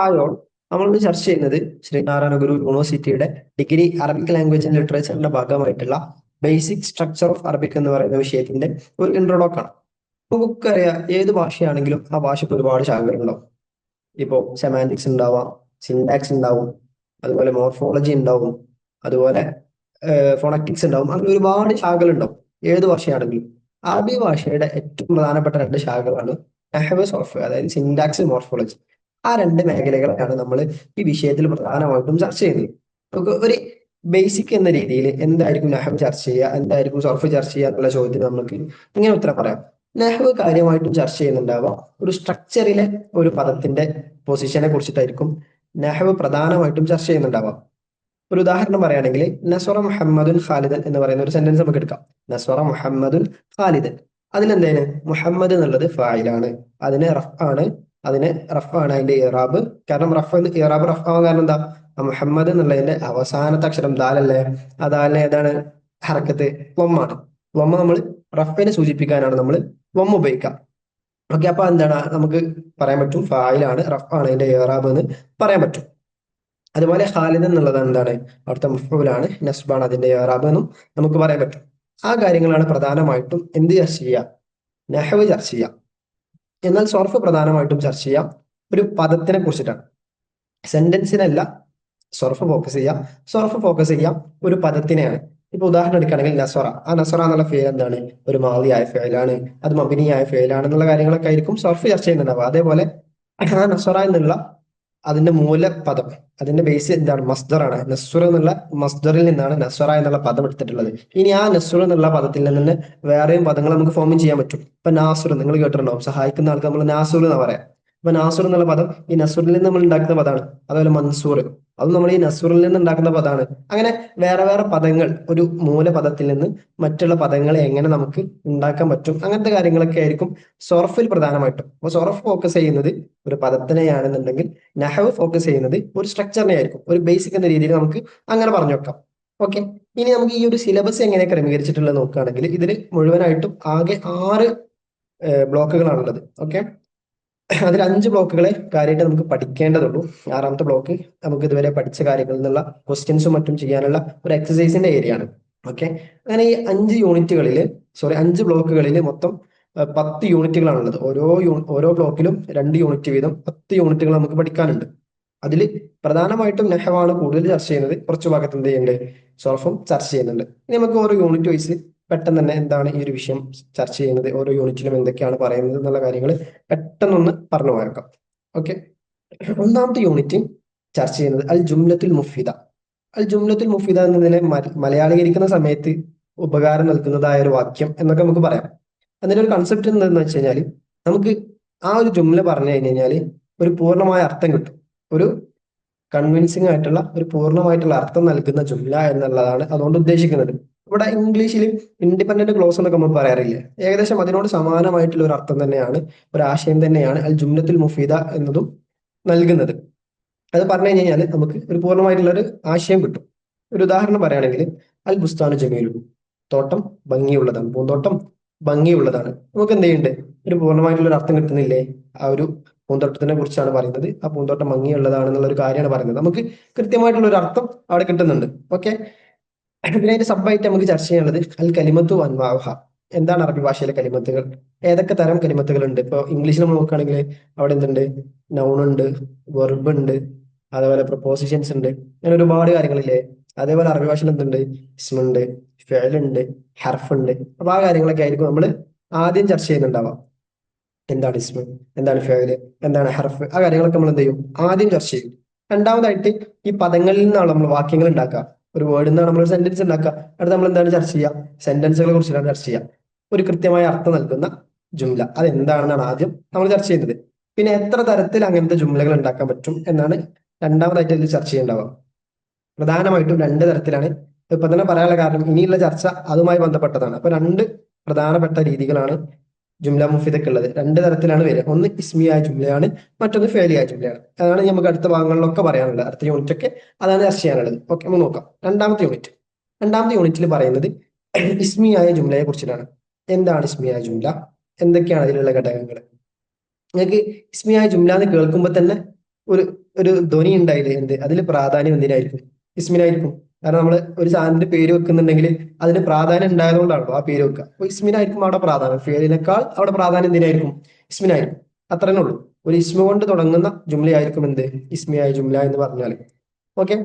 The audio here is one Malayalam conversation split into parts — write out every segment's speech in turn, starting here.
ഹായ് ഓൾ, നമ്മളിന്ന് ചർച്ച ചെയ്യുന്നത് ശ്രീനാരായണ ഗുരു യൂണിവേഴ്സിറ്റിയുടെ ഡിഗ്രി അറബിക് ലാംഗ്വേജ് ആൻഡ് ലിറ്ററേച്ചറിന്റെ ഭാഗമായിട്ടുള്ള ബേസിക് സ്ട്രക്ചർ ഓഫ് അറബിക് എന്ന് പറയുന്ന വിഷയത്തിന്റെ ഒരു ഇൻട്രൊഡക്ഷൻ ആണ്. നമുക്കറിയാം, ഏത് ഭാഷയാണെങ്കിലും ആ ഭാഷയ്ക്ക് ഒരുപാട് ശാഖകളുണ്ടാവും. ഇപ്പോൾ സെമാൻറ്റിക്സ് ഉണ്ടാവാം, സിൻടാക്സ് ഉണ്ടാവും, അതുപോലെ മോർഫോളജി ഉണ്ടാവും, അതുപോലെ ഫോണറ്റിക്സ് ഉണ്ടാവും. അങ്ങനെ ഒരുപാട് ശാഖകളുണ്ടാവും ഏത് ഭാഷയാണെങ്കിലും. അറബി ഭാഷയുടെ ഏറ്റവും പ്രധാനപ്പെട്ട രണ്ട് ശാഖകളാണ് നഹ്വ്, സർഫ്, അതായത് സിൻടാക്സ്, മോർഫോളജി. ആ രണ്ട് മേഖലകളെയാണ് നമ്മൾ ഈ വിഷയത്തിൽ പ്രധാനമായിട്ടും ചർച്ച ചെയ്യുന്നത്. നമുക്ക് ഒരു ബേസിക് എന്ന രീതിയിൽ എന്തായിരിക്കും നഹ്വ് ചർച്ച ചെയ്യുക, എന്തായിരിക്കും സർഫ് ചർച്ച ചെയ്യുക എന്നുള്ള ചോദ്യത്തിന് നമുക്ക് ഇങ്ങനെ ഉത്തരം പറയാം. നഹ്വ് കാര്യമായിട്ടും ചർച്ച ചെയ്യുന്നുണ്ടാവാം ഒരു സ്ട്രക്ചറിലെ ഒരു പദത്തിന്റെ പൊസിഷനെ കുറിച്ചിട്ടായിരിക്കും നഹ്വ് പ്രധാനമായിട്ടും ചർച്ച ചെയ്യുന്നുണ്ടാവാം. ഒരു ഉദാഹരണം പറയുകയാണെങ്കിൽ, നസ്വറ മുഹമ്മദുൻ ഖാലിദൻ എന്ന് പറയുന്ന ഒരു സെന്റൻസ് നമുക്ക് എടുക്കാം. നസ്വറ മുഹമ്മദുൻ ഖാലിദൻ. അതിലെന്തേന് മുഹമ്മദ് എന്നുള്ളത് ഫായിലാണ്, അതിന് റഫ് ആണ്, അതിന്റെ ഇറാബ്. കാരണം ഇറാബ് റഫ് ആവാൻ കാരണം എന്താ? മുഹമ്മദ് എന്നുള്ളതിന്റെ അവസാനത്തെ അക്ഷരം ദാലല്ലേ? ആ ദാലിന് ഏതാണ് ഹർക്കത്ത്? വമ്മാണ്. വമ്മ നമ്മൾ റഫിനെ സൂചിപ്പിക്കാനാണ് നമ്മൾ വമ്മ ഉപയോഗിക്കുക. ഓക്കെ, അപ്പൊ എന്താണ് നമുക്ക് പറയാൻ പറ്റും? ഫായിലാണ്, റഫ് ആണ് അതിന്റെ ഇറാബ് എന്ന് പറയാൻ പറ്റും. അതുപോലെ ഖാലിദ് എന്നുള്ളത് എന്താണ്? അവിടുത്തെ മഫ്ഊലാണ്, നസ്ബാണ് അതിന്റെ ഇറാബ് എന്നും നമുക്ക് പറയാൻ പറ്റും. ആ കാര്യങ്ങളാണ് പ്രധാനമായിട്ടും എന്ത് ചർച്ച ചെയ്യുക? നഹ്വ് ചർച്ച ചെയ്യാം. എന്നാൽ സർഫ് പ്രധാനമായിട്ടും ചർച്ച ചെയ്യാം ഒരു പദത്തിനെ കുറിച്ചിട്ടാണ്, സെന്റൻസിനല്ല സർഫ് ഫോക്കസ് ചെയ്യാം. സർഫ് ഫോക്കസ് ചെയ്യാം ഒരു പദത്തിനെയാണ്. ഇപ്പൊ ഉദാഹരണം എടുക്കുകയാണെങ്കിൽ നസ്വറ, ആ നസ്വറ എന്നുള്ള ഫെയിൽ എന്താണ്? ഒരു മാളിയായ ഫെയിലാണ്, അത് മബിനിയായ ഫെയിലാണ് എന്നുള്ള കാര്യങ്ങളൊക്കെ ആയിരിക്കും സർഫ് ചർച്ച ചെയ്യുന്നുണ്ടാവുക. അതേപോലെ ആ നസ്വറ എന്നുള്ള അതിന്റെ മൂലപദം, അതിന്റെ ബേസ് എന്താണ്? മസ്ദറാണ്. നസ്വർ എന്നുള്ള മസ്ദറിൽ നിന്നാണ് നസ്വറ എന്നുള്ള പദം എടുത്തിട്ടുള്ളത്. ഇനി ആ നസ്വർ എന്നുള്ള പദത്തിൽ നിന്ന് തന്നെ വേറെയും പദങ്ങൾ നമുക്ക് ഫോം ചെയ്യാൻ പറ്റും. ഇപ്പൊ നാസുർ നിങ്ങൾ കേട്ടിട്ടുണ്ടാവും, സഹായിക്കുന്ന ആൾക്ക് നമ്മൾ നാസുർ എന്ന് പറയാം. അപ്പൊ നാസുർ എന്നുള്ള പദം ഈ നസ്വറിൽ നിന്ന് നമ്മൾ ഉണ്ടാക്കുന്ന പദമാണ്. അതുപോലെ മൻസൂർ, അത് നമ്മൾ ഈ നസ്വറിൽ നിന്ന് ഉണ്ടാക്കുന്ന പദമാണ്. അങ്ങനെ വേറെ വേറെ പദങ്ങൾ ഒരു മൂലപദത്തിൽ നിന്ന് മറ്റുള്ള പദങ്ങളെ എങ്ങനെ നമുക്ക് ഉണ്ടാക്കാൻ പറ്റും, അങ്ങനത്തെ കാര്യങ്ങളൊക്കെ ആയിരിക്കും സൊറഫിൽ പ്രധാനമായിട്ടും. അപ്പൊ സൊറഫ് ഫോക്കസ് ചെയ്യുന്നത് ഒരു പദത്തിനെയാണെന്നുണ്ടെങ്കിൽ നഹവ് ഫോക്കസ് ചെയ്യുന്നത് ഒരു സ്ട്രക്ചറിനെ ആയിരിക്കും. ഒരു ബേസിക് എന്ന രീതിയിൽ നമുക്ക് അങ്ങനെ പറഞ്ഞു വെക്കാം. ഓക്കെ, ഇനി നമുക്ക് ഈ ഒരു സിലബസ് എങ്ങനെ ക്രമീകരിച്ചിട്ടുള്ളത് നോക്കുകയാണെങ്കിൽ ഇതിൽ മുഴുവനായിട്ടും ആകെ 6 ബ്ലോക്കുകളാണുള്ളത്. ഓക്കെ, അതിൽ 5 ബ്ലോക്കുകളെ കാര്യമായിട്ട് നമുക്ക് പഠിക്കേണ്ടതുള്ളൂ. 6ാമത്തെ ബ്ലോക്ക് നമുക്ക് ഇതുവരെ പഠിച്ച കാര്യങ്ങളിൽ നിന്നുള്ള ക്വസ്റ്റ്യൻസും മറ്റും ചെയ്യാനുള്ള ഒരു എക്സസൈസിന്റെ ഏരിയ ആണ്. ഓക്കെ, അങ്ങനെ ഈ 5 ബ്ലോക്കുകളിൽ മൊത്തം 10 യൂണിറ്റുകളാണുള്ളത്. ഓരോ ബ്ലോക്കിലും 2 യൂണിറ്റ് വീതം 10 യൂണിറ്റുകൾ നമുക്ക് പഠിക്കാനുണ്ട്. അതിൽ പ്രധാനമായിട്ടും നെഹവാണ് കൂടുതൽ ചർച്ച ചെയ്യുന്നത്. കുറച്ച് ഭാഗത്ത് എന്ത് ചെയ്യുന്നുണ്ട്? സർഫും ചർച്ച ചെയ്യുന്നുണ്ട്. ഇനി നമുക്ക് ഓരോ യൂണിറ്റ് വൈസ് പെട്ടെന്ന് തന്നെ എന്താണ് ഈ ഒരു വിഷയം ചർച്ച ചെയ്യുന്നത്, ഓരോ യൂണിറ്റിലും എന്തൊക്കെയാണ് പറയുന്നത് എന്നുള്ള കാര്യങ്ങൾ പെട്ടെന്നൊന്ന് പറഞ്ഞു പോയേക്കാം. ഓക്കെ, 1ാമത്തെ യൂണിറ്റ് ചർച്ച ചെയ്യുന്നത് അൽ ജുംലത്തുൽ മുഫീദ. അൽ ജുംലത്തുൽ മുഫീദ എന്നതിനെ മലയാളീകരിക്കുന്ന സമയത്ത് ഉപകാരം നൽകുന്നതായ ഒരു വാക്യം എന്നൊക്കെ നമുക്ക് പറയാം. അതിന്റെ ഒരു കൺസെപ്റ്റ് എന്താണെന്ന് വെച്ച് കഴിഞ്ഞാൽ, നമുക്ക് ആ ഒരു ജുംല പറഞ്ഞു കഴിഞ്ഞാൽ ഒരു പൂർണ്ണമായ അർത്ഥം കിട്ടും. ഒരു കൺവിൻസിങ് ആയിട്ടുള്ള ഒരു പൂർണ്ണമായിട്ടുള്ള അർത്ഥം നൽകുന്ന ജുംല എന്നുള്ളതാണ് അതുകൊണ്ട് ഉദ്ദേശിക്കുന്നത്. ഇവിടെ ഇംഗ്ലീഷിൽ ഇൻഡിപെൻഡന്റ് ക്ലോസ് എന്നൊക്കെ നമ്മൾ പറയാറില്ലേ? ഏകദേശം അതിനോട് സമാനമായിട്ടുള്ള ഒരു അർത്ഥം തന്നെയാണ്, ഒരു ആശയം തന്നെയാണ് അൽ ജുംലത്തുൽ മുഫീദ എന്നതും നൽകുന്നത്. അത് പറഞ്ഞു കഴിഞ്ഞാൽ നമുക്ക് ഒരു പൂർണ്ണമായിട്ടുള്ള ഒരു ആശയം കിട്ടും. ഒരു ഉദാഹരണം പറയുകയാണെങ്കിൽ, അൽ ബുസ്താനു ജമീലു, തോട്ടം ഭംഗിയുള്ളതാണ്, പൂന്തോട്ടം ഭംഗിയുള്ളതാണ്. നമുക്ക് എന്ത് ചെയ്യുന്നുണ്ട്? ഒരു പൂർണ്ണമായിട്ടുള്ള ഒരു അർത്ഥം കിട്ടുന്നില്ലേ? ആ ഒരു പൂന്തോട്ടത്തിനെ കുറിച്ചാണ് പറയുന്നത്, ആ പൂന്തോട്ടം ഭംഗിയുള്ളതാണെന്നുള്ള ഒരു കാര്യമാണ് പറയുന്നത്. നമുക്ക് കൃത്യമായിട്ടുള്ള ഒരു അർത്ഥം അവിടെ കിട്ടുന്നുണ്ട്. ഓക്കെ, പിന്നെ അതിന്റെ സബ്ബായിട്ട് നമുക്ക് ചർച്ച ചെയ്യാനുള്ളത് അൽ കലിമത്തു അൻവാഹ. എന്താണ് അറബി ഭാഷയിലെ കലിമത്തുകൾ? ഏതൊക്കെ തരം കലിമത്തുകൾ ഉണ്ട്? ഇപ്പൊ ഇംഗ്ലീഷിൽ നമ്മൾ നോക്കുകയാണെങ്കിൽ അവിടെ എന്തുണ്ട്? നൗൺ ഉണ്ട്, വെർബ് ഉണ്ട്, അതേപോലെ പ്രപ്പോസിഷൻസ് ഉണ്ട്, അങ്ങനെ ഒരുപാട് കാര്യങ്ങളില്ലേ? അതേപോലെ അറബി ഭാഷയിൽ എന്തുണ്ട്? ഇസ്മുണ്ട്, ഫിഅലുണ്ട്, ഹർഫുണ്ട്. അപ്പൊ ആ കാര്യങ്ങളൊക്കെ ആയിരിക്കും നമ്മൾ ആദ്യം ചർച്ച ചെയ്യുന്നുണ്ടാവാം. എന്താണ് ഇസ്മ, എന്താണ് ഫിഅല്, എന്താണ് ഹർഫ്, ആ കാര്യങ്ങളൊക്കെ നമ്മൾ എന്ത് ചെയ്യും? ആദ്യം ചർച്ച ചെയ്യും. രണ്ടാമതായിട്ട് ഈ പദങ്ങളിൽ നിന്നാണ് നമ്മൾ വാക്യങ്ങൾ ഉണ്ടാക്കുക. ഒരു വേർഡിൽ നിന്നാണ് നമ്മൾ സെന്റൻസ് ഉണ്ടാക്കുക. അടുത്ത് നമ്മൾ എന്താണ് ചർച്ച ചെയ്യുക? സെന്റൻസുകളെ കുറിച്ചിട്ടാണ് ചർച്ച ചെയ്യുക. ഒരു കൃത്യമായ അർത്ഥം നൽകുന്ന ജുംല അതെന്താണെന്നാണ് ആദ്യം നമ്മൾ ചർച്ച ചെയ്യുന്നത്. പിന്നെ എത്ര തരത്തിൽ അങ്ങനത്തെ ജുംലകൾ ഉണ്ടാക്കാൻ പറ്റും എന്നാണ് രണ്ടാമതായിട്ട് ഇതിൽ ചർച്ച ചെയ്യേണ്ടാവുക. പ്രധാനമായിട്ടും 2 തരത്തിലാണ്. ഇപ്പൊ തന്നെ പറയാനുള്ള കാരണം ഇനിയുള്ള ചർച്ച അതുമായി ബന്ധപ്പെട്ടതാണ്. അപ്പൊ 2 പ്രധാനപ്പെട്ട രീതികളാണ് ജുംല മുഫീദക്ക് ഉള്ളത്. 2 തരത്തിലാണ് വരിക. ഒന്ന് ഇസ്മിയായ ജുംലയാണ്, മറ്റൊന്ന് ഫേലിയായ ജുംലയാണ്. അതാണ് നമുക്ക് അടുത്ത ഭാഗങ്ങളിലൊക്കെ പറയാനുള്ളത്. അടുത്ത യൂണിറ്റ് ഒക്കെ അതാണ് ചർച്ച ചെയ്യാനുള്ളത്. ഓക്കെ, നമുക്ക് നോക്കാം. രണ്ടാമത്തെ യൂണിറ്റിൽ പറയുന്നത് ഇസ്മിയായ ജുംലയെ കുറിച്ചിട്ടാണ്. എന്താണ് ഇസ്മിയായ ജുംല, എന്തൊക്കെയാണ് അതിലുള്ള ഘടകങ്ങൾ? നിങ്ങൾക്ക് ഇസ്മിയായ ജുംല എന്ന് കേൾക്കുമ്പോൾ തന്നെ ഒരു ഒരു ധ്വനി ഉണ്ടായില്ലേ എന്ത് അതിൽ പ്രാധാന്യം എന്തിനായിരിക്കും? ഇസ്മിനായിരിക്കും. കാരണം നമ്മൾ ഒരു സാധനത്തിന്റെ പേര് വെക്കുന്നുണ്ടെങ്കിൽ അതിന് പ്രാധാന്യം ഉണ്ടായതുകൊണ്ടാണല്ലോ ആ പേര് വെക്കുക. അപ്പൊ ഇസ്മിനായിരിക്കും അവിടെ പ്രാധാന്യം. ഫേലിനേക്കാൾ അവിടെ പ്രാധാന്യം എന്തിനായിരിക്കും? ഇസ്മിനായിരിക്കും. അത്രേ ഉള്ളൂ. ഒരു ഇസ്മ കൊണ്ട് തുടങ്ങുന്ന ജുംലയായിരിക്കും എന്ത്? ഇസ്മിയായ ജുംല എന്ന് പറഞ്ഞാൽ. ഓക്കെ.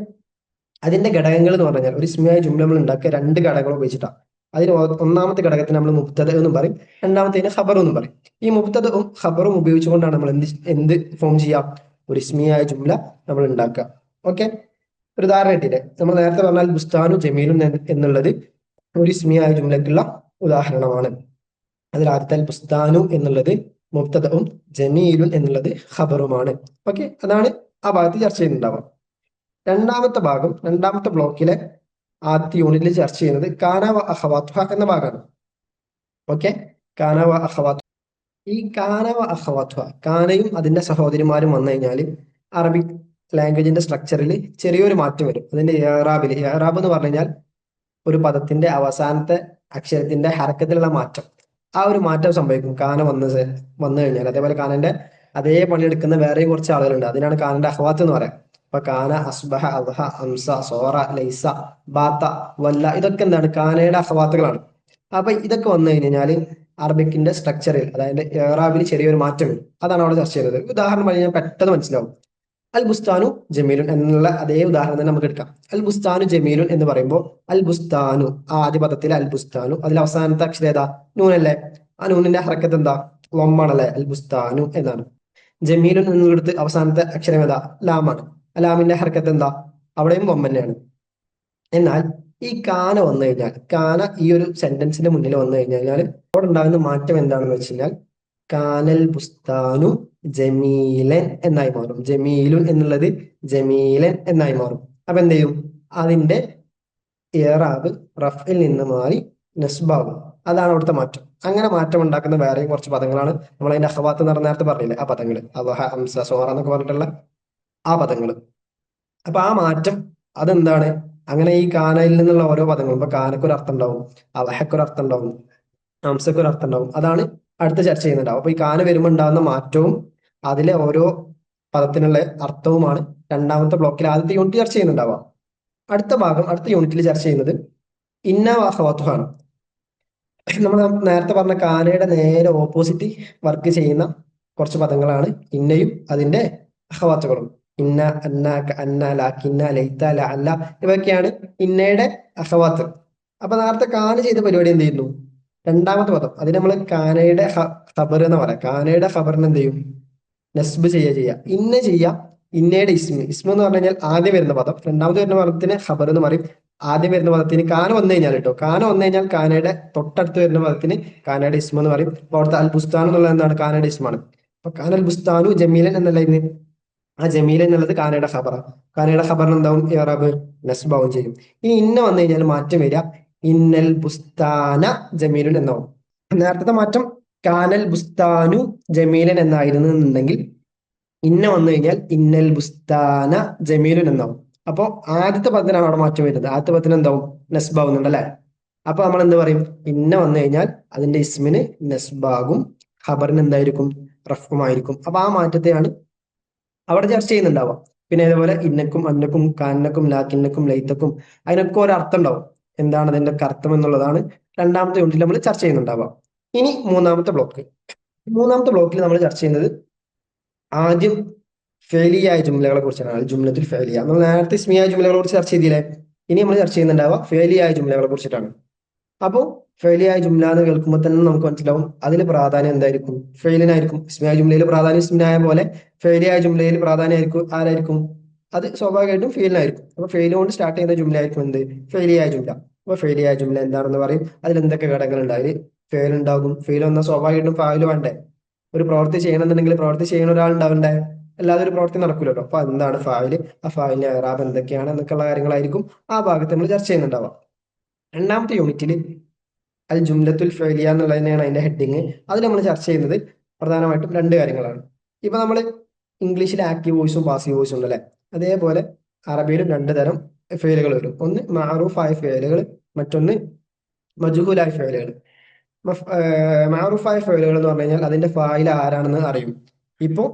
അതിന്റെ ഘടകങ്ങൾ എന്ന് പറഞ്ഞാൽ ഒരു ഇസ്മിയായ ജുംല നമ്മൾ ഉണ്ടാക്കുക രണ്ട് ഘടകങ്ങൾ ഉപയോഗിച്ചിട്ടാണ്. അതിന് ഒന്നാമത്തെ ഘടകത്തിന് നമ്മൾ മുബ്തദ എന്നും പറയും, രണ്ടാമത്തേന് ഖബർ എന്നും പറയും. ഈ മുബ്തദയും ഖബറും ഉപയോഗിച്ചുകൊണ്ടാണ് നമ്മൾ എന്ത് ഫോം ചെയ്യാം? ഒരു ഇസ്മിയായ ജുംല നമ്മൾ ഉണ്ടാക്കുക. ഓക്കെ. ഒരു ഉദാഹരണം കിട്ടിയില്ലേ? നമ്മൾ നേരത്തെ പറഞ്ഞാൽ ബുസ്താനു ജമീലും എന്നുള്ളത് ഒരു ഇസ്മിയായ ജുംലക്കുള്ള ഉദാഹരണമാണ്. അതിൽ ആദ്യത്തെ അൽ ബുസ്താനു എന്നുള്ളത് മുബ്തദയും ജമീലുൻ എന്നുള്ളത് ഖബറുമാണ്. ഓക്കെ. അതാണ് ആ ഭാഗത്ത് ചർച്ച ചെയ്യുന്നുണ്ടാവുക. രണ്ടാമത്തെ ഭാഗം, രണ്ടാമത്തെ ബ്ലോക്കിലെ ആദ്യത്തെ യൂണിറ്റിൽ ചർച്ച ചെയ്യുന്നത് കാന വ അഖവാത്തുഹ എന്ന ഭാഗമാണ്. ഓക്കെ. കാന വ അഖവാത്തു. ഈ കാന വ അഖവാത്തുഹ, കാനയും അതിന്റെ സഹോദരിമാരും വന്നു കഴിഞ്ഞാൽ അറബിക് ലാംഗ്വേജിന്റെ സ്ട്രക്ചറിൽ ചെറിയൊരു മാറ്റം വരും. അതിന്റെ ഏറാബിൽ, ഏറാബ് എന്ന് പറഞ്ഞു കഴിഞ്ഞാൽ ഒരു പദത്തിന്റെ അവസാനത്തെ അക്ഷരത്തിന്റെ ഹരക്കത്തിലുള്ള മാറ്റം. ആ ഒരു മാറ്റം സംഭവിക്കും കാന വന്നു കഴിഞ്ഞാൽ. അതേപോലെ കാനന്റെ അതേ പണിയെടുക്കുന്ന വേറെയും കുറച്ച് ആളുകളുണ്ട്. അതിനാണ് കാനന്റെ അഹ്വാത്ത് എന്ന് പറയാം. അപ്പൊ കാന, അസ്ബഹ, അദ്ഹ, അംസ, സോറ, ലൈസ, ബാത്ത, വല്ല, ഇതൊക്കെ എന്താണ്? കാനയുടെ അഹ്വാത്തുകളാണ്. അപ്പൊ ഇതൊക്കെ വന്നു കഴിഞ്ഞാൽ അറബിക്കിന്റെ സ്ട്രക്ചറിൽ, അതായത് ഏറാബിൽ ചെറിയൊരു മാറ്റം വരും. അതാണ് അവിടെ ചർച്ച ചെയ്യുന്നത്. ഉദാഹരണം പറഞ്ഞാൽ പെട്ടെന്ന് മനസ്സിലാവും. അൽ ബുസ്താനു ജമീലുൻ എന്നുള്ള അതേ ഉദാഹരണം തന്നെ നമുക്ക് എടുക്കാം. അൽ ബുസ്താനു ജമീലുൻ എന്ന് പറയുമ്പോൾ അൽ ബുസ്താനു, ആ ആദ്യ പദത്തിലെ അൽ ബുസ്താനു, അതിൽ അവസാനത്തെ അക്ഷരം ഏതാ? നൂനല്ലേ? ആ നൂനിന്റെ ഹറക്കത്ത് എന്താ? ലൊമ്മാണല്ലേ? അൽ ബുസ്താനു എന്നാണ്. ജമീലുൻ എന്നുള്ളത് അവസാനത്തെ അക്ഷരം ഏതാ? ലാമാണ്. ലാമിന്റെ ഹറക്കത്ത് എന്താ? അവിടെയും ലൊം തന്നെയാണ്. എന്നാൽ ഈ കാന വന്നു കഴിഞ്ഞാൽ, കാന ഈ ഒരു സെന്റൻസിന്റെ മുന്നിൽ വന്നു കഴിഞ്ഞാൽ അവിടെ ഉണ്ടാകുന്ന മാറ്റം എന്താണെന്ന് വെച്ച് കഴിഞ്ഞാൽ കാനൽ ബുസ്താനു ജമീലൻ എന്നായി മാറും. ജമീലുൻ എന്നുള്ളത് ജമീലൻ എന്നായി മാറും. അപ്പൊ എന്ത് ചെയ്യും? അതിന്റെ ഇറാബ് റഫിൽ നിന്ന് മാറി നസ്ബാവും. അതാണ് അവിടുത്തെ മാറ്റം. അങ്ങനെ മാറ്റം ഉണ്ടാക്കുന്ന വേറെയും കുറച്ച് പദങ്ങളാണ് നമ്മൾ അതിന്റെ അഹവാത്ത് എന്ന് പറഞ്ഞ നേരത്തെ പറഞ്ഞില്ലേ, ആ പദങ്ങൾ, അള്ളാഹ, ഹംസ, സോറ എന്നൊക്കെ പറഞ്ഞിട്ടുള്ള ആ പദങ്ങൾ. അപ്പൊ ആ മാറ്റം അതെന്താണ്? അങ്ങനെ ഈ കാനയിൽ നിന്നുള്ള ഓരോ പദങ്ങളും, ഇപ്പൊ കാനക്കൊരു അർത്ഥം ഉണ്ടാവും, അള്ളഹക്കൊരു അർത്ഥം ഉണ്ടാവും, ഹംസക്കൊരു അർത്ഥം ഉണ്ടാവും. അതാണ് അടുത്ത ചർച്ച ചെയ്യുന്നുണ്ടാവും. അപ്പൊ ഈ കാന വരുമ്പോൾ ഉണ്ടാകുന്ന മാറ്റവും അതിലെ ഓരോ പദത്തിനുള്ള അർത്ഥവുമാണ് രണ്ടാമത്തെ ബ്ലോക്കിൽ ആദ്യത്തെ യൂണിറ്റ് ചർച്ച ചെയ്യുന്നുണ്ടാവുക. അടുത്ത ഭാഗം, അടുത്ത യൂണിറ്റിൽ ചർച്ച ചെയ്യുന്നത് ഇന്ന വാഹവാത്തുഹാണ്. നമ്മൾ നേരത്തെ പറഞ്ഞ കാനയുടെ നേരെ ഓപ്പോസിറ്റ് വർക്ക് ചെയ്യുന്ന കുറച്ച് പദങ്ങളാണ് ഇന്നയും അതിന്റെ അഹവാത്തുകളും. ഇന്ന, അന്ന, അന്ന, ലാക്കിന്ന, ലൈത്ത, അല്ല, ഇവയൊക്കെയാണ് ഇന്നയുടെ അഹവാത്ത്. അപ്പൊ നേരത്തെ കാന ചെയ്ത പരിപാടി എന്ത് ചെയ്യുന്നു? രണ്ടാമത്തെ പദം, അതിന് നമ്മൾ കാനയുടെ ഖബർ എന്ന് പറയാം. കാനയുടെ ഖബറിന് എന്ത് ചെയ്യും? നസ്ബ് ചെയ്യുക. ഇന്ന ചെയ്യാം. ഇന്നയുടെ ഇസ്മ എന്ന് പറഞ്ഞു കഴിഞ്ഞാൽ ആദ്യം വരുന്ന പദം. രണ്ടാമത് വരുന്ന പദത്തിന് ഖബർ എന്ന് പറയും. ആദ്യം വരുന്ന പദത്തിന് കാന വന്നു കഴിഞ്ഞാൽ കേട്ടോ, കാന വന്നു കഴിഞ്ഞാൽ കാനയുടെ തൊട്ടടുത്ത് വരുന്ന പദത്തിന് കാനയുടെ ഇസ്മ എന്ന് പറയും. അപ്പൊ അവിടുത്തെ അൽ ബുസ്താൻ എന്നുള്ളത് എന്താണ്? കാനയുടെ ഇസ്മാണ്. അപ്പൊ കാനൽ ബുസ്താനു ജമീലൻ എന്നല്ല ഇന്ന്, ആ ജമീലൻ എന്നുള്ളത് കാനയുടെ ഖബറാണ്. കാനയുടെ ഖബറിന് എന്താവും? ഇറാബ് നസ്ബാവും ചെയ്യും. ഇനി ഇന്ന വന്നു കഴിഞ്ഞാൽ മാറ്റം വരിക, ഇന്നൽ ബുസ്താന ജമീലുൻ എന്നാവും. നേരത്തെ മാറ്റം കാനൽ ബുസ്താനു ജമീലൻ എന്നായിരുന്നു എന്നുണ്ടെങ്കിൽ ഇന്ന വന്നു കഴിഞ്ഞാൽ ഇന്നൽ ബുസ്താന ജമീലുൻ എന്നാവും. അപ്പോ ആദ്യത്തെ പദത്തിനാണ് അവിടെ മാറ്റം വരുന്നത്. ആദ്യത്തെ പദത്തിന് എന്താവും? നസ്ബാവുന്നുണ്ട് അല്ലെ? അപ്പൊ നമ്മൾ എന്ത് പറയും? ഇന്ന വന്നു കഴിഞ്ഞാൽ അതിന്റെ ഇസ്മിന് നസ്ബാകും, ഖബറിന് എന്തായിരിക്കും? റഫുമായിരിക്കും. അപ്പൊ ആ മാറ്റത്തെയാണ് അവിടെ ചർച്ച ചെയ്യുന്നുണ്ടാവുക. പിന്നെ അതേപോലെ ഇന്നക്കും, അന്നക്കും, കാന്നക്കും, ലാക്കിന്നക്കും, ലൈത്തക്കും, അതിനൊക്കെ ഒരു അർത്ഥം ഉണ്ടാവും. എന്താണ് അതിന്റെ അർത്ഥം എന്നുള്ളതാണ് രണ്ടാമത്തെ യൂണിറ്റിൽ നമ്മൾ ചർച്ച ചെയ്യുന്നുണ്ടാവുക. ഇനി മൂന്നാമത്തെ ബ്ലോക്ക്. മൂന്നാമത്തെ ബ്ലോക്കിൽ നമ്മൾ ചർച്ച ചെയ്യുന്നത് ആദ്യം ഫേലിയായ ജുംലകളെ കുറിച്ചാണ്. അൽ ജുംലത്തുൽ ഫേലിയ. നമ്മൾ നേരത്തെ ഇസ്മിയായ ജുംലകളെ കുറിച്ച് ചർച്ച ചെയ്തില്ലേ? ഇനി നമ്മൾ ചർച്ച ചെയ്യുന്നുണ്ടാവുക ഫേലിയായ ജുംലകളെ കുറിച്ചിട്ടാണ്. അപ്പോൾ ഫെയിലിയായ ജുംല എന്ന് കേൾക്കുമ്പോൾ തന്നെ നമുക്ക് മനസ്സിലാവും അതിൽ പ്രാധാന്യം എന്തായിരിക്കും? ഫെയിലിനായിരിക്കും. ഇസ്മിയായ ജുംലയിൽ പ്രാധാന്യം ഇസ്മിനായ പോലെ ഫെയിലിയായ ജുംലയിൽ പ്രാധാന്യം ആയിരിക്കും ആരായിരിക്കും? അത് സ്വാഭാവികമായിട്ടും ഫെയിലിനായിരിക്കും. അപ്പൊ ഫെയിൽ കൊണ്ട് സ്റ്റാർട്ട് ചെയ്യുന്ന ജുംല ആയിരിക്കും എന്ത്? ഫെയിലിയായ ജുംല. അപ്പൊ ഫെയിലിയായ ജുംല എന്താണെന്ന് പറയും. അതിൽ എന്തൊക്കെ ഘടകങ്ങളുണ്ട്? അതിൽ ഫെയിൽ ഉണ്ടാകും. ഫെയിൽ വന്നാൽ സ്വാഭാവികമായിട്ടും ഫായിൽ വേണ്ടേ? ഒരു പ്രവൃത്തി ചെയ്യണമെന്നുണ്ടെങ്കിൽ പ്രവൃത്തി ചെയ്യുന്ന ഒരാൾ ഉണ്ടാവണ്ടേ? അല്ലാതെ ഒരു പ്രവൃത്തി നടക്കൂലല്ലോ. അപ്പൊ എന്താണ് ഫായില്? ആ ഫായിലിന്റെ ഇറാബ് എന്തൊക്കെയാണ് എന്നൊക്കെയുള്ള കാര്യങ്ങളായിരിക്കും ആ ഭാഗത്ത് നമ്മൾ ചർച്ച ചെയ്യുന്നുണ്ടാവാം. രണ്ടാമത്തെ യൂണിറ്റിൽ അൽ ജുംലത്തുൽ ഫഅലിയ എന്നുള്ളത് തന്നെയാണ് അതിന്റെ ഹെഡിങ്. അതിൽ നമ്മൾ ചർച്ച ചെയ്യുന്നത് പ്രധാനമായിട്ടും രണ്ട് കാര്യങ്ങളാണ്. ഇപ്പൊ നമ്മൾ ഇംഗ്ലീഷിൽ ആക്റ്റീവ് വോയിസും പാസീവ് വോയിസും ഉണ്ട് അല്ലെ? അതേപോലെ അറബിയിലും രണ്ട് തരം ഫേലുകൾ വരും. ഒന്ന് മാറൂഫായ ഫേലുകൾ, മറ്റൊന്ന് മജ്ഹൂലായ ഫേലുകൾ. മാറൂഫായ ഫേലുകൾ എന്ന് പറഞ്ഞു കഴിഞ്ഞാൽ അതിന്റെ ഫായിൽ ആരാണെന്ന് അറിയും. ഇപ്പോ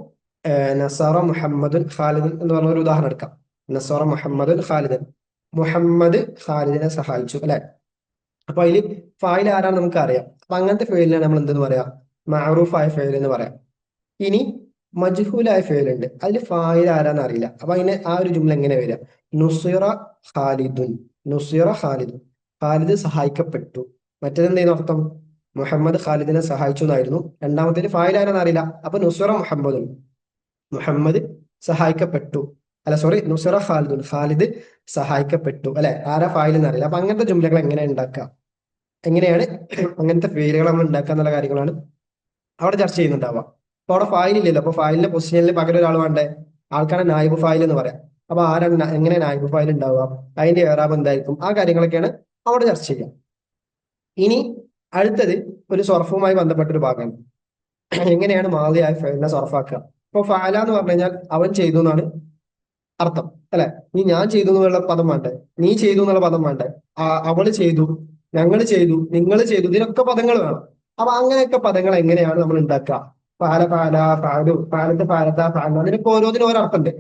നസാറ മുഹമ്മദുൻ ഖാലിദൻ എന്ന് പറഞ്ഞ ഒരു ഉദാഹരണം എടുക്കാം. നസാറ മുഹമ്മദുൻ ഖാലിദൻ, മുഹമ്മദ് ഖാലിദിനെ സഹായിച്ചു അല്ലെ. അപ്പൊ അതിൽ ഫായിൽ ആരാണ് നമുക്ക് അറിയാം. അപ്പൊ അങ്ങനത്തെ ഫെയിലിനാണ് നമ്മൾ എന്തെന്ന് പറയാം, മഅറൂഫായ ഫെയിൽ എന്ന് പറയാം. ഇനി മജ്ഹൂലായ ഫെയിൽ ഉണ്ട്, അതിൽ ഫായിൽ ആരാന്ന് അറിയില്ല. അപ്പൊ അതിന് ആ ഒരു ജുംല എങ്ങനെ വരിക, നുസിറ ഖാലിദുൻ, നുസിറ ഖാലിദുൻ, ഖാലിദ് സഹായിക്കപ്പെട്ടു. മറ്റേതെന്തെയ്യുന്നു അർത്ഥം, മുഹമ്മദ് ഖാലിദിനെ സഹായിച്ചു എന്നായിരുന്നു. രണ്ടാമത്തേന് ഫായിൽ ആരാന്ന് അറിയില്ല, അപ്പൊ നുസിറ മുഹമ്മദുൻ, മുഹമ്മദ് സഹായിക്കപ്പെട്ടു. അല്ല സോറി, നുസിറ ഖാലിദുൻ, ഖാലിദ് സഹായിക്കപ്പെട്ടു അല്ലെ. ആരാ ഫായിൽ എന്ന് അറിയില്ല. അപ്പൊ അങ്ങനത്തെ ജുംലകൾ എങ്ങനെ ഉണ്ടാക്കുക, എങ്ങനെയാണ് അങ്ങനത്തെ ഫെയിലുകൾ നമ്മൾ ഉണ്ടാക്കുക എന്നുള്ള കാര്യങ്ങളാണ് അവിടെ ചർച്ച ചെയ്യുന്നുണ്ടാവുക. അപ്പൊ അവിടെ ഫായിൽ ഇല്ലല്ലോ, അപ്പൊ ഫായിലിന്റെ പൊസിഷനിൽ പകരം ഒരാൾ വേണ്ടേ, ആൾക്കാണ് നായിബ് ഫായിൽ എന്ന് പറയാം. അപ്പൊ ആരാണ് എങ്ങനെ നായിബ് ഫായിൽ ഉണ്ടാവുക, അതിന്റെ ഏറാബ് എന്തായിരിക്കും, ആ കാര്യങ്ങളൊക്കെയാണ് അവിടെ ചർച്ച ചെയ്യുക. ഇനി അടുത്തത് ഒരു സർഫുമായി ബന്ധപ്പെട്ട ഒരു ഭാഗമാണ്. എങ്ങനെയാണ് മാളിയായ ഫെയിലിനെ സർഫാക്കുക. ഇപ്പൊ ഫാല എന്ന് പറഞ്ഞു കഴിഞ്ഞാൽ അവൻ ചെയ്തു എന്നാണ് അർത്ഥം അല്ലെ. നീ ഞാൻ ചെയ്തു എന്നുള്ള പദം വേണ്ടേ, നീ ചെയ്തു എന്നുള്ള പദം വേണ്ടേ, അവള് ചെയ്തു, ഞങ്ങൾ ചെയ്തു, നിങ്ങൾ ചെയ്തു, ഇതിനൊക്കെ പദങ്ങൾ വേണം. അപ്പൊ അങ്ങനെയൊക്കെ പദങ്ങൾ എങ്ങനെയാണ് നമ്മൾ ഉണ്ടാക്കുക, ഫാല ഫാല ഫാലു ഫാലത്ത് ഫാലത്ത ഫാല, അതിനൊക്കെ ഓരോന്നിനും ഓരോ അർത്ഥമുണ്ട്.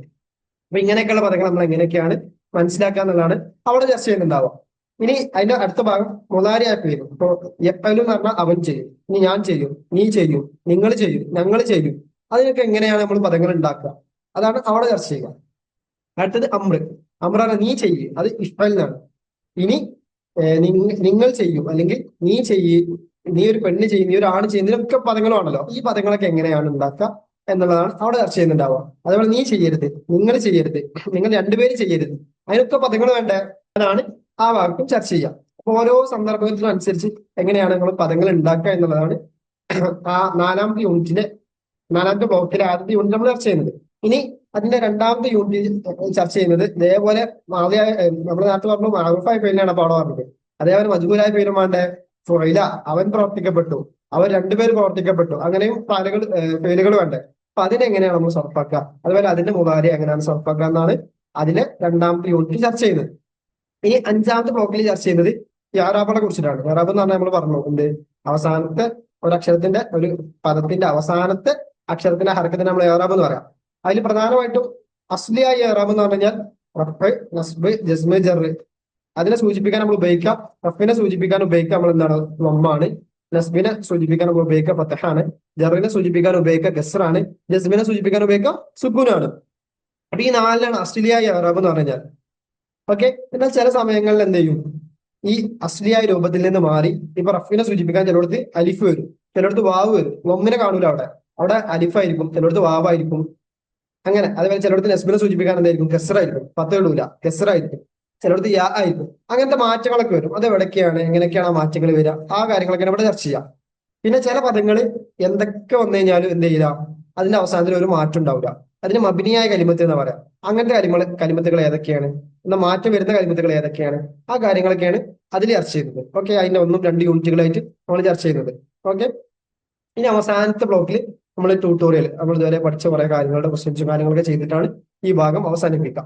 അപ്പൊ ഇങ്ങനെയൊക്കെയുള്ള പദങ്ങൾ നമ്മൾ എങ്ങനെയൊക്കെയാണ് മനസ്സിലാക്കുക എന്നുള്ളതാണ് അവിടെ ചർച്ച ചെയ്യുന്നുണ്ടാവുക. ഇനി അതിന്റെ അടുത്ത ഭാഗം മുതാരിയായ പേര്. ഇപ്പൊ യഫ്അലു എന്ന് പറഞ്ഞാൽ അവൻ ചെയ്യും, ഇനി ഞാൻ ചെയ്യും, നീ ചെയ്യും, നിങ്ങൾ ചെയ്യും, ഞങ്ങൾ ചെയ്യും, അതിനൊക്കെ എങ്ങനെയാണ് നമ്മൾ പദങ്ങൾ ഉണ്ടാക്കുക, അതാണ് അവിടെ ചർച്ച ചെയ്യുക. അടുത്തത് അമ്ര, അമ്രാണ് നീ ചെയ്യ്, അത് ഇഫ്അലിനാണ്. ഇനി നിങ്ങൾ ചെയ്യും, അല്ലെങ്കിൽ നീ ചെയ്യ്, നീ ഒരു പെണ്ണ് ചെയ്യും, നീ ഒരു ആണ് ചെയ്യും, ഇതിനൊക്കെ പദങ്ങളുമാണല്ലോ. ഈ പദങ്ങളൊക്കെ എങ്ങനെയാണ് ഉണ്ടാക്കുക എന്നുള്ളതാണ് അവിടെ ചർച്ച ചെയ്യുന്നുണ്ടാവുക. അതേപോലെ നീ ചെയ്യരുത്, നിങ്ങൾ ചെയ്യരുത്, നിങ്ങൾ രണ്ടുപേരും ചെയ്യരുത്, അതിനൊക്കെ പദങ്ങൾ വേണ്ടേ, അതാണ് ആ ഭാഗത്തും ചർച്ച ചെയ്യുക. അപ്പൊ ഓരോ സന്ദർഭത്തിനും അനുസരിച്ച് എങ്ങനെയാണ് നമ്മൾ പദങ്ങൾ ഉണ്ടാക്കുക എന്നുള്ളതാണ് ആ നാലാമത്തെ ബ്ലോക്കിലെ ആദ്യത്തെ യൂണിറ്റ് നമ്മൾ ചർച്ച ചെയ്യുന്നത്. ഇനി അതിന്റെ രണ്ടാമത്തെ യൂണിറ്റ് ചർച്ച ചെയ്യുന്നത് ഇതേപോലെ മാളിയായ, നമ്മൾ നേരത്തെ പറഞ്ഞു മഅറൂഫായ ഫെയിലിനാണ് അപ്പൊ അവിടെ പറഞ്ഞത്. അതേപോലെ മജ്ഹൂലായ ഫെയിലും വേണ്ടേ, ഫുഇല അവൻ പ്രവർത്തിക്കപ്പെട്ടു, അവർ രണ്ടുപേർ പ്രവർത്തിക്കപ്പെട്ടു, അങ്ങനെയും ഫെയിലുകൾ വേണ്ടേ. അപ്പൊ അതിനെങ്ങനെയാണ് നമ്മൾ സർഫാക്കുക, അതുപോലെ അതിന്റെ മുതാരി എങ്ങനെയാണ് സർഫാക്കുക എന്നാണ് അതിലെ രണ്ടാമത്തെ യൂണിറ്റ് ചർച്ച ചെയ്യുന്നത്. ഇനി അഞ്ചാമത്തെ ബ്ലോക്കിൽ ചർച്ച ചെയ്യുന്നത് യാറാബിനെ കുറിച്ചിട്ടാണ്. യാറാബ് എന്ന് പറഞ്ഞാൽ നമ്മൾ പറഞ്ഞു എന്ത്, അവസാനത്തെ ഒരക്ഷരത്തിന്റെ, ഒരു പദത്തിന്റെ അവസാനത്തെ അക്ഷരത്തിന്റെ ഹർക്കത്തിന് നമ്മൾ യാറാബ് എന്ന് പറയാം. അതിൽ പ്രധാനമായിട്ടും അസ്ലിയായ യാറാബ് എന്ന് പറഞ്ഞു കഴിഞ്ഞാൽ റഫ്, നസ്ബ്, ജസ്മ്, ജറ്, അതിനെ സൂചിപ്പിക്കാൻ നമ്മൾ ഉപയോഗിക്കാം. റഫിനെ സൂചിപ്പിക്കാൻ ഉപയോഗിക്കാം നമ്മൾ എന്താണ്, വമ്മാണ്. നസ്ബിനെ സൂചിപ്പിക്കാൻ ഉപയോഗിക്കുക ഫതഹാണ്. ജറിനെ സൂചിപ്പിക്കാൻ ഉപയോഗിക്കുക ഗസ്റാണ്. ജസ്മിനെ സൂചിപ്പിക്കാൻ ഉപയോഗിക്കുക സുക്കൂനാണ്. അപ്പൊ ഈ നാലിലാണ് അസ്ലിയായ യാറാബ് എന്ന് പറഞ്ഞാൽ. ഓക്കെ. എന്നാൽ ചില സമയങ്ങളിൽ എന്ത് ചെയ്യും, ഈ അസ്ലിയായ രൂപത്തിൽ നിന്ന് മാറി ഇപ്പൊ റഫിനെ സൂചിപ്പിക്കാൻ ചിലടത്ത് അലിഫ് വരും, ചിലടത്ത് വാവ് വരും. ഒന്നിനെ കാണൂല, അവിടെ അലിഫായിരിക്കും, ചിലടത്ത് വാവായിരിക്കും. അങ്ങനെ അതേപോലെ ചിലടത്ത് നസ്ബിനെ സൂചിപ്പിക്കാൻ എന്തായിരിക്കും, കെസറായിരിക്കും, പത്ത് ഇടൂല, കെസറായിരിക്കും, ചിലടത്ത് യാ ആയിരിക്കും. അങ്ങനത്തെ മാറ്റങ്ങളൊക്കെ വരും. അത് എവിടേക്കാണ്, എങ്ങനെയൊക്കെയാണ് ആ മാറ്റങ്ങൾ വരിക, ആ കാര്യങ്ങളൊക്കെ ഇവിടെ ചർച്ച ചെയ്യാം. പിന്നെ ചില പദങ്ങൾ എന്തൊക്കെ വന്നു കഴിഞ്ഞാലും എന്ത് ചെയ്യില്ല, അതിന്റെ അവസാനത്തിൽ ഒരു മാറ്റം ഉണ്ടാവില്ല. അതിന് മബിനിയായ കലിമത്ത് എന്ന് പറയാം. അങ്ങനത്തെ കലിമത്തുകൾ ഏതൊക്കെയാണ്, എന്നാൽ മാറ്റം വരുന്ന കലിമത്തുകൾ ഏതൊക്കെയാണ്, ആ കാര്യങ്ങളൊക്കെയാണ് അതിൽ ചർച്ച ചെയ്യുന്നത്. ഓക്കെ. അതിന്റെ 1-2 യൂണിറ്റുകളായിട്ട് നമ്മൾ ചർച്ച ചെയ്യുന്നത്. ഓക്കെ. ഇനി അവസാനത്തെ ബ്ലോക്കിൽ നമ്മൾ ട്യൂട്ടോറിയൽ, നമ്മൾ ഇതുവരെ പഠിച്ച കുറെ കാര്യങ്ങളുടെ ക്വസ്റ്റ്യൻസും കാര്യങ്ങളൊക്കെ ചെയ്തിട്ടാണ് ഈ ഭാഗം അവസാനിപ്പിക്കുക.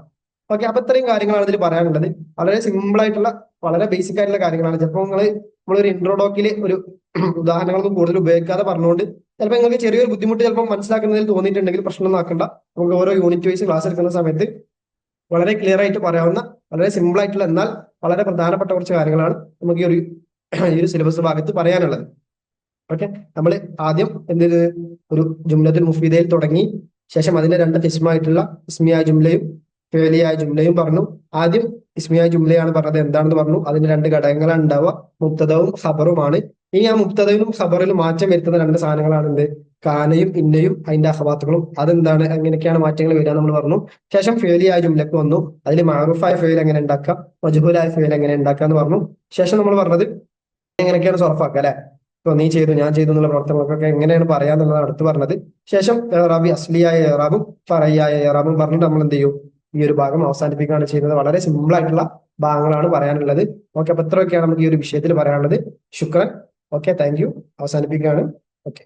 ഓക്കെ. അപ്പൊ ഇത്രയും കാര്യങ്ങളാണ് ഇതിൽ പറയാനുള്ളത്. വളരെ സിമ്പിൾ ആയിട്ടുള്ള, വളരെ ബേസിക് ആയിട്ടുള്ള കാര്യങ്ങളാണ്. ചിലപ്പോൾ നമ്മളൊരു ഇൻട്രോഡോക്കില് ഒരു ഉദാഹരണങ്ങളൊന്നും കൂടുതൽ ഉപയോഗിക്കാതെ പറഞ്ഞുകൊണ്ട് ചിലപ്പോൾ നിങ്ങൾക്ക് ചെറിയൊരു ബുദ്ധിമുട്ട് ചിലപ്പോൾ മനസ്സിലാക്കുന്നതിൽ തോന്നിയിട്ടുണ്ടെങ്കിൽ പ്രശ്നം ആക്കണ്ട. നമുക്ക് ഓരോ യൂണിറ്റ് വൈസ് ക്ലാസ് എടുക്കുന്ന സമയത്ത് വളരെ ക്ലിയർ ആയിട്ട് പറയാവുന്ന, വളരെ സിമ്പിൾ ആയിട്ടുള്ള, എന്നാൽ വളരെ പ്രധാനപ്പെട്ട കുറച്ച് കാര്യങ്ങളാണ് നമുക്ക് ഈ ഒരു സിലബസ് ഭാഗത്ത് പറയാനുള്ളത്. ഓക്കെ. നമ്മൾ ആദ്യം ഒരു ജുംലത്തുൽ മുഫീദയിൽ തുടങ്ങി, ശേഷം അതിന്റെ 2 ഖിസ്മായിട്ടുള്ള ഇസ്മിയായ ജുംലയും ഫിഅലിയായ ജുംലയും പറഞ്ഞു. ആദ്യം ഇസ്മിയായ ജുംലയാണ് പറഞ്ഞത്, എന്താണെന്ന് പറഞ്ഞു. അതിന്റെ 2 ഘടകങ്ങളാണ് ഉണ്ടാവുക, മുബ്തദവും ഖബറുമാണ്. ഇനി ആ മുബ്തദയിലും ഖബറിലും മാറ്റം വരുത്തുന്ന 2 സാധനങ്ങളാണ് എന്ത്, കാനയും ഇന്നയും അതിന്റെ അഖവാത്തുകളും. അതെന്താണ്, എങ്ങനെയൊക്കെയാണ് മാറ്റങ്ങൾ വരിക നമ്മൾ പറഞ്ഞു. ശേഷം ഫിഅലിയായ ജുംലക്ക് വന്നു. അതിൽ മഅറൂഫായ ഫിഅൽ എങ്ങനെ ഉണ്ടാക്കാം, മജ്ഹൂലായ ഫിഅൽ എങ്ങനെ ഉണ്ടാക്കുക എന്ന് പറഞ്ഞു. ശേഷം നമ്മൾ പറഞ്ഞത് എങ്ങനെയൊക്കെയാണ് സർഫാക്കുക അല്ലെ. ഇപ്പൊ നീ ചെയ്തു, ഞാൻ ചെയ്തു എന്നുള്ള പ്രവർത്തനങ്ങൾക്കൊക്കെ എങ്ങനെയാണ് പറയാന്നുള്ളതാണ് അടുത്ത് പറഞ്ഞത്. ശേഷം ഏറാബി അസ്ലിയായ ഏറാബും ഫറയ്യായ ഏറാബും പറഞ്ഞിട്ട് നമ്മൾ എന്ത് ചെയ്യും, ഈ ഒരു ഭാഗം അവസാനിപ്പിക്കുകയാണ് ചെയ്യുന്നത്. വളരെ സിമ്പിൾ ആയിട്ടുള്ള ഭാഗങ്ങളാണ് പറയാനുള്ളത്. ഓക്കെ. അപ്പൊ ഇത്രയൊക്കെയാണ് നമുക്ക് ഈ ഒരു വിഷയത്തിൽ പറയാനുള്ളത്. ശുക്രൻ. ഓക്കെ. Thank you. അവസാനിപ്പിക്കുകയാണ്. ഓക്കെ.